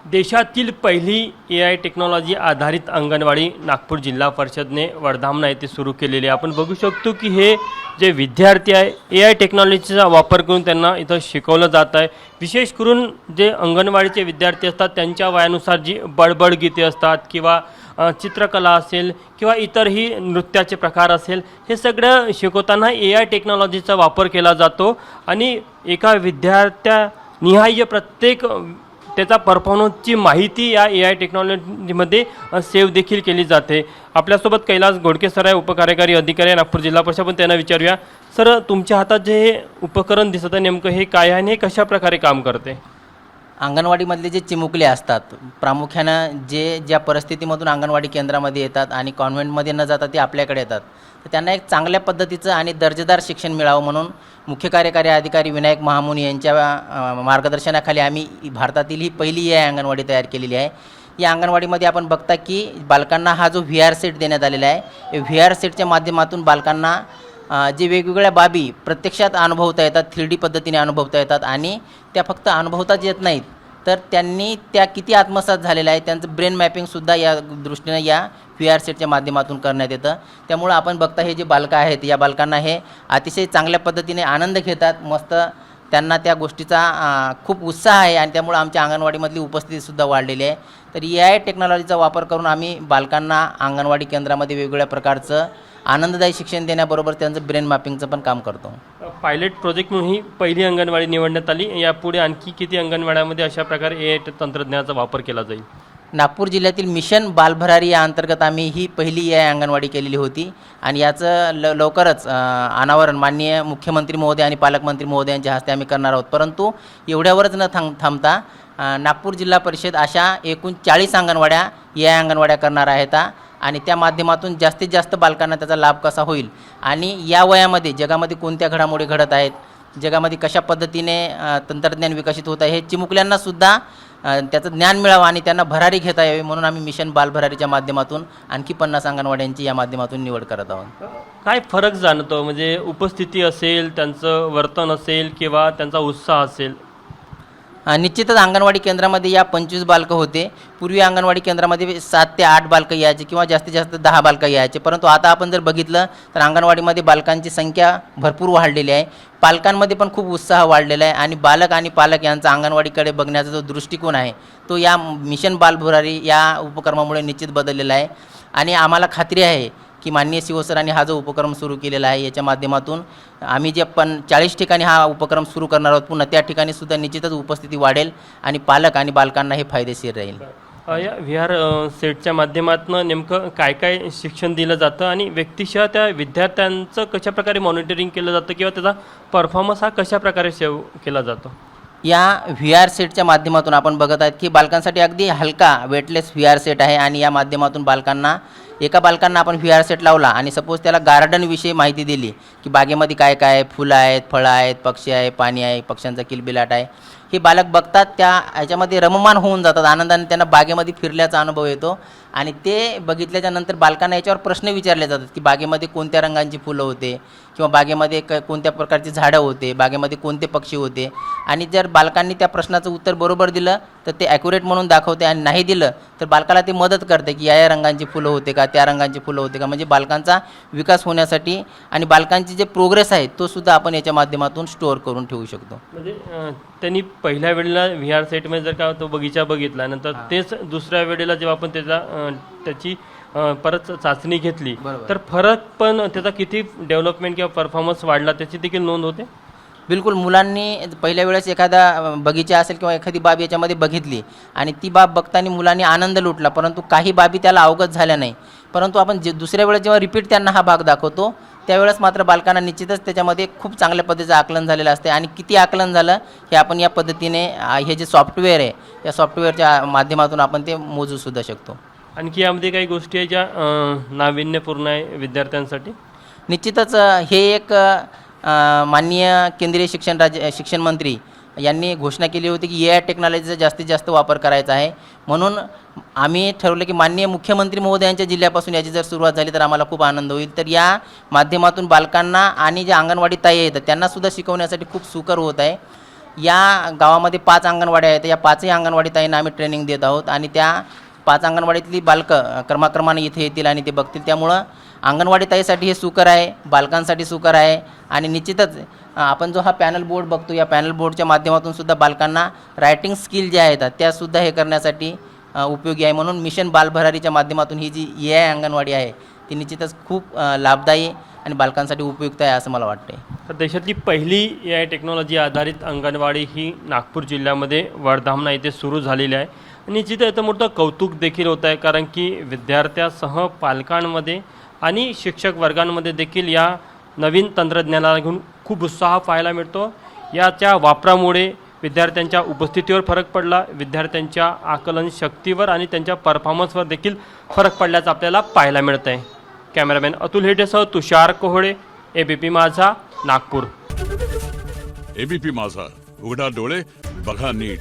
देशातील पहिली AI technology आधारित अंगणवाडी नागपूर जिल्हा परिषदने वर्धामना येथे सुरू केलेली आहे। आपण बघू शकतो की हे जे विद्यार्थी आहे AI टेक्नॉलॉजीचा वापर करून त्यांना इथं शिकवलं जात आहे। विशेष करून जे अंगणवाडीचे विद्यार्थी असतात त्यांच्या वयानुसार जी बडबड गीते असतात किंवा चित्रकला असेल किंवा इतरही नृत्याचे प्रकार असेल, हे सगळं शिकवताना AI टेक्नॉलॉजीचा वापर केला जातो आणि एका विद्यार्थ्यानिहाय प्रत्येक त्याचा परफॉर्मन्सची माहिती या AI टेक्नॉलॉजीमध्ये सेव्ह देखील केली जाते। आपल्यासोबत कैलास गोडके सर आहे, उपकार्यकारी अधिकारी आहे नागपूर जिल्हा परिषद। पण त्यांना विचारूया, सर तुमच्या हातात जे हे उपकरण दिसत आहे नेमकं हे काय आहे आणि हे कशा प्रकारे काम करते? अंगणवाडीमधले जे चिमुकले असतात, प्रामुख्यानं ज्या परिस्थितीमधून अंगणवाडी केंद्रामध्ये येतात आणि कॉन्व्हेंटमध्ये न जाता ते आपल्याकडे येतात, तर त्यांना एक चांगल्या पद्धतीचं आणि दर्जेदार शिक्षण मिळावं म्हणून मुख्य कार्यकारी अधिकारी विनायक महामुनी यांच्या मार्गदर्शनाखाली आम्ही भारतातील ही पहिली AI अंगणवाडी तयार केलेली आहे। या अंगणवाडीमध्ये आपण बघता की बालकांना हा जो VR सेट देण्यात आलेला आहे, VR सेटच्या माध्यमातून बालकांना जे वेगवेगळ्या बाबी प्रत्यक्षात अनुभवता येतात, 3D पद्धतीने अनुभवता येतात आणि त्या फक्त अनुभवताच येत नाहीत, तर त्यांनी त्या किती आत्मसात झालेल्या आहे त्यांचं ब्रेन मॅपिंगसुद्धा या दृष्टीने या VR सेटच्या माध्यमातून करण्यात येतं। त्यामुळं आपण बघता हे जे बालकं आहेत, या बालकांना हे अतिशय चांगल्या पद्धतीने आनंद घेतात, मस्त त्यांना त्या गोष्टीचा खूप उत्साह आहे आणि त्यामुळे आमच्या अंगणवाडीमधली उपस्थितीसुद्धा वाढलेली आहे। तर AI टेक्नॉलॉजीचा वापर करून आम्ही बालकांना अंगणवाडी केंद्रामध्ये वेगवेगळ्या प्रकारचं आनंददायी शिक्षण देण्याबरोबर त्यांचं ब्रेन मॅपिंगचं पण काम करतो। पायलट प्रोजेक्ट म्हणून ही पहिली अंगणवाडी निवडण्यात आली। यापुढे आणखी किती अंगणवाड्यामध्ये अशा प्रकारे AI तंत्रज्ञानाचा वापर केला जाईल? नागपूर जिल्ह्यातील मिशन बालभरारी या अंतर्गत आम्ही ही पहिली AI अंगणवाडी केलेली होती आणि याचं लवकरच अनावरण माननीय मुख्यमंत्री महोदय आणि पालकमंत्री महोदयांच्या हस्ते आम्ही करणार आहोत। परंतु एवढ्यावरच न थांबता नागपूर जिल्हा परिषद अशा एकूण 40 अंगणवाड्या AI अंगणवाड्या करणार आहेत आणि त्या माध्यमातून जास्तीत जास्त बालकांना त्याचा लाभ कसा होईल आणि या वयामध्ये जगामध्ये कोणत्या घडामोडी घडत आहेत, जगामध्ये कशा पद्धतीने तंत्रज्ञान विकसित होत आहे, हे चिमुकल्यांनासुद्धा त्याचं ज्ञान मिळावं आणि त्यांना भरारी घेता यावी म्हणून आम्ही मिशन बालभरारीच्या माध्यमातून आणखी 50 अंगणवाड्यांची या माध्यमातून निवड करत आहोत। काय फरक जाणतो, म्हणजे उपस्थिती असेल, त्यांचं वर्तन असेल किंवा त्यांचा उत्साह असेल? निश्चितच अंगणवाडी केंद्रामध्ये या 25 बालकं होते। पूर्वी अंगणवाडी केंद्रामध्ये 7 ते 8 बालकं यायचे किंवा जास्तीत जास्त 10 बालकं यायचे, परंतु आता आपण जर बघितलं तर अंगणवाडीमध्ये बालकांची संख्या भरपूर वाढलेली आहे। पालकांमध्ये पण खूप उत्साह वाढलेला आहे आणि बालक आणि पालक यांचा अंगणवाडीकडे बघण्याचा जो दृष्टिकोन आहे तो या मिशन बालभरारी या उपक्रमामुळे निश्चित बदललेला आहे आणि आम्हाला खात्री आहे की माननीय शिवसरांनी हा जो उपक्रम सुरू केलेला आहे याच्या माध्यमातून आम्ही जे 40 ठिकाणी हा उपक्रम सुरू करणार आहोत, पुन्हा त्या ठिकाणी सुद्धा निश्चितच उपस्थिती वाढेल आणि पालक आणि बालकांना हे फायदेशीर राहील। या VR सेटच्या माध्यमातून नेमकं काय काय शिक्षण दिलं जातं आणि व्यक्तिशः त्या विद्यार्थ्यांचं कशा प्रकारे मॉनिटरिंग केलं जातं किंवा त्याचा परफॉर्मन्स हा कशा प्रकारे सेव्ह केला जातो? या VR सेटच्या माध्यमातून आपण बघत आहेत की बालकांसाठी अगदी हलका वेटलेस VR सेट आहे आणि या माध्यमातून एका बालकांना आपण VR सेट लावला आणि सपोज त्याला गार्डनविषयी माहिती दिली की बागेमध्ये काय काय फुलं आहेत, फळं आहेत, पक्षी आहे, पाणी आहे, पक्ष्यांचा किलबिलाट आहे, हे बालक बघतात, त्या ह्याच्यामध्ये रममान होऊन जातात, आनंदाने त्यांना बागेमध्ये फिरल्याचा अनुभव येतो आणि ते बघितल्याच्या नंतर बालकांना याच्यावर प्रश्न विचारले जातात की बागेमध्ये कोणत्या रंगांची फुलं होते किंवा बागेमध्ये कोणत्या प्रकारची झाडं होते, बागेमध्ये कोणते पक्षी होते आणि जर बालकांनी त्या प्रश्नाचं उत्तर बरोबर दिलं तर ते ॲक्युरेट म्हणून दाखवते आणि नाही दिलं तर बालकाला ते मदत करते की या रंगांची फुलं होते का, त्या रंगांची फुलं होते का, म्हणजे बालकांचा विकास होण्यासाठी आणि बालकांची जे प्रोग्रेस आहे तो सुद्धा आपण याच्या माध्यमातून स्टोअर करून ठेवू शकतो। म्हणजे त्यांनी पहिल्या वेळेला VR सेटमध्ये जर का तो बगीचा बघितला नंतर तेच दुसऱ्या वेळेला जेव्हा आपण त्याची परत चाचणी घेतली तर फरक पण त्याचा किती डेव्हलपमेंट किंवा परफॉर्मन्स वाढला त्याची देखील नोंद होते? बिलकुल, मुलांनी पहिल्या वेळेस एखादा बगीचा असेल किंवा एखादी बाब याच्यामध्ये बघितली आणि ती बाब बघताना मुलांनी आनंद लुटला, परंतु काही बाबी त्याला अवगत झाल्या नाही, परंतु आपण दुसऱ्या वेळेस जेव्हा रिपीट त्यांना हा भाग दाखवतो त्यावेळेस मात्र बालकांना निश्चितच त्याच्यामध्ये खूप चांगल्या पद्धतीचं आकलन झालेलं असते आणि किती आकलन झालं हे आपण या पद्धतीने हे जे सॉफ्टवेअर आहे या सॉफ्टवेअरच्या माध्यमातून आपण ते मोजूसुद्धा शकतो। आणखी यामध्ये काही गोष्टी आहे ज्या नाविन्यपूर्ण आहे विद्यार्थ्यांसाठी? निश्चितच हे एक माननीय केंद्रीय शिक्षण मंत्री यांनी घोषणा केली होती की AI टेक्नॉलॉजीचा जास्तीत जास्त वापर करायचा आहे, म्हणून आम्ही ठरवलं की माननीय मुख्यमंत्री महोदयांच्या जिल्ह्यापासून याची जर सुरुवात झाली तर आम्हाला खूप आनंद होईल। तर या माध्यमातून बालकांना आणि जे अंगणवाडी ताई आहेत त्यांनासुद्धा शिकवण्यासाठी खूप सुकर होत आहे। या गावामध्ये 5 अंगणवाड्या आहेत. या 5ही अंगणवाडी ताईंना आम्ही ट्रेनिंग देत आहोत आणि त्या 5 अंगणवाडीतली बालकं क्रमाक्रमाने इथे येतील आणि ते बघतील. त्यामुळं अंगणवाडी ताईसाठी हे सुकर आहे, बालकांसाठी सुकर आहे आणि निश्चितच आपण जो हा पॅनल बोर्ड बघतो, या पॅनल बोर्डच्या माध्यमातून सुद्धा बालकांना रायटिंग स्किल ज्या आहेत त्यासुद्धा हे करण्यासाठी उपयोगी आहे. म्हणून मिशन बालभरारीच्या माध्यमातून ही जी AI अंगणवाडी आहे ती निश्चितच खूप लाभदायी आणि बालकांसाठी उपयुक्त आहे असं मला वाटते. तर देशातली पहिली AI टेक्नॉलॉजी आधारित अंगणवाडी ही नागपूर जिल्ह्यामध्ये वर्धामना येथे सुरू झालेली आहे. निश्चित याचं मोठं कौतुक देखील होत आहे, कारण की विद्यार्थ्यासह पालकांमध्ये आणि शिक्षक वर्गांमध्ये देखील या नवीन तंत्रज्ञानाला घेऊन खूप उत्साह पाहायला मिळतो. याच्या वापरामुळे विद्यार्थ्यांच्या उपस्थितीवर फरक पडला, विद्यार्थ्यांच्या आकलन शक्तीवर आणि त्यांच्या परफॉर्मन्सवर देखील फरक पडल्याचं आपल्याला पाहायला मिळतं आहे. कॅमेरामॅन अतुल हेटेसह तुषार कोहळे, ABP माझा, नागपूर. ABP माझा, उघडा डोळे बघा नीट.